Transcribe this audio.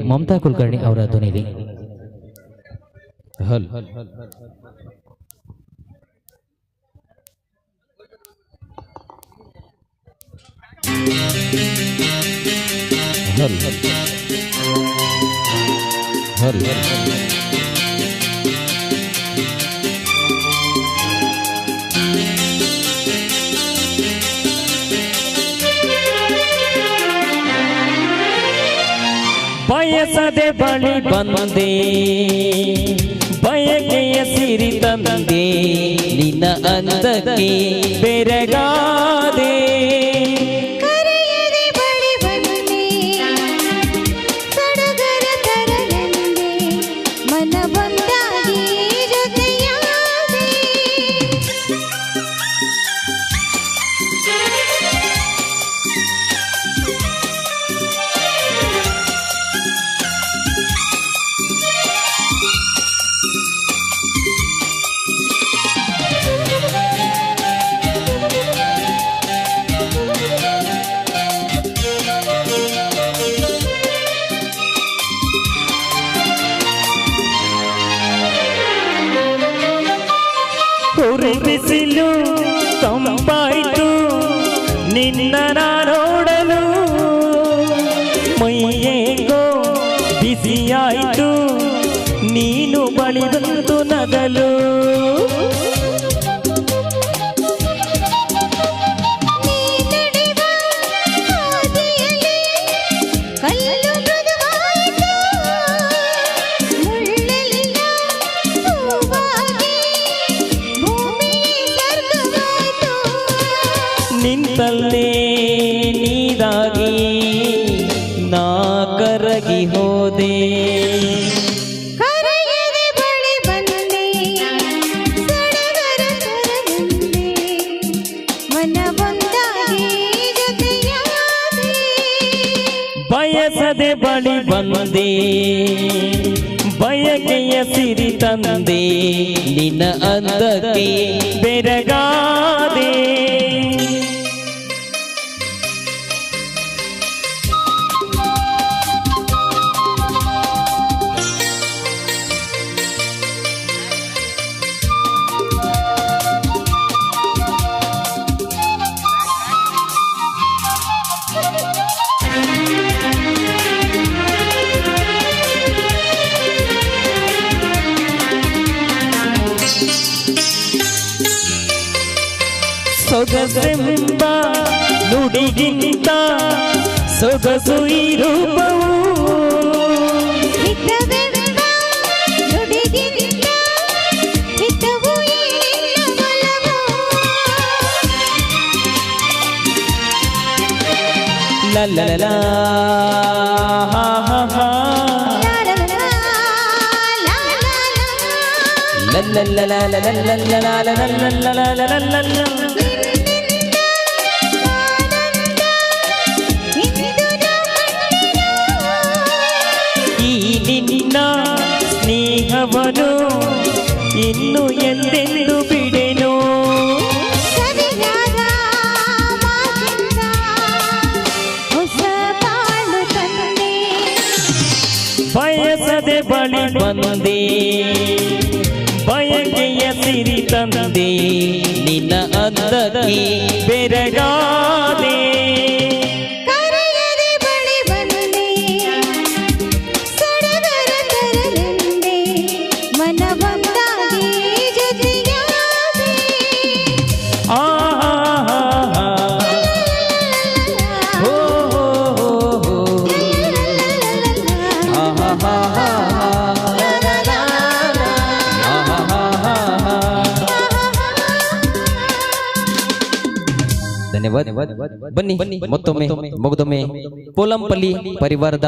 ಮಮತಾ ಕುಲಕರ್ಣಿ ಅವರ ಧ್ವನಿಯಲ್ಲಿ ಹಲ್ ಹಲ್ ಹಲ್ ಬಯಸದೆ ಬಳಿ ಬಂದೆ ಬಯಕೆಯ ಸಿರಿ ತಂದೆ ನಿನ್ನ ಅಂದಕ್ಕೆ ಬೆರಗಾದೆ ಕರೆಯದೆ ಬಳಿ ಬಂದೆ ಸಡಗರ ತರಲೆಂದೆ ಮನ ಬಂದಾಗಿ ಜೊತೆಯಾದೆ ಬಿಸಿಲು ತಂಪಾಯಿತು ನಿನ್ನ ನೋಡಲು ಮೈಯೇಗೋ ಬಿಸಿಯಾಯಿತು ನೀನು ಬಳಿ ಬಂತು ನಗಲು ಕಲ್ಲು ಮೃದುವಾಯಿತು ಮುಳ್ಳೆಲ್ಲ ಹೂವಾಗಿ ಭೂಮಿ ಸ್ವರ್ಗವಾಯಿತು ನಿಂತಲ್ಲೇ ನೀದಾಗಿ ನಾ ಕರಗಿ ಹೋದೆ ಕರೆಯದೆ ಬಳಿ ಬಂದೆ ಸಡಗರ ತರಲೆಂದೆ ಮನ ಬಂದಾಗಿ ಜೊತೆಯಾದೆ ಬಯಸದೆ ಬಳಿ ಬಂದೆ ಬಯಕೆಯ ಸಿರಿ ತಂದೆ ನಿನ್ನ ಅಂದಕ್ಕೆ ಬೆರಗಾದೆ ಸೊಗಸೆಂಬ ನುಡಿಗಿಂತ ಸೊಗಸು ಈ ರೂಪವು ಹಿತವೆಂಬ ನುಡಿಗಿಂತ ಹಿತವು ಈ ನಿನ್ನ ಒಲವು. ಲಲಲ ಹಾ ಹಾ ಹಾ ಲಾ ಲಾ ಲಾ ಲಾ ಲಾ ಲಾ. ಈ ನಿನ್ನ ಸ್ನೇಹವನು ಇನ್ನು ಎಂದೆಂದು ಬಿಡೆನು ಸವಿಯಾದ ಮಾತಿಂದ ಹೊಸ ಬಾಳು ತಂದೆ ಬಯಸದೆ ಬಳಿ ಬಂದೆ ಬಯಕೆಯ ಸಿರಿ ತಂದೆ ನಿನ್ನ ಅಂದಕ್ಕೆ ಬೆರಗಾದೆ ಕರೆಯದೆ ಬಳಿ ಬಂದೆ ಸಡಗರ ತರಲೆಂದೆ ಮನ ಬಂದಾಗಿ ಜೊತೆಯಾದೆ ಆ ಹೋ ಧನ್ಯವಾದ. ಬನ್ನಿ ಮತ್ತೊಮ್ಮೆ ಮುಗಿದೊಮ್ಮೆ ಪೋಲಂಪಲ್ಲಿ ಪರಿವಾರದ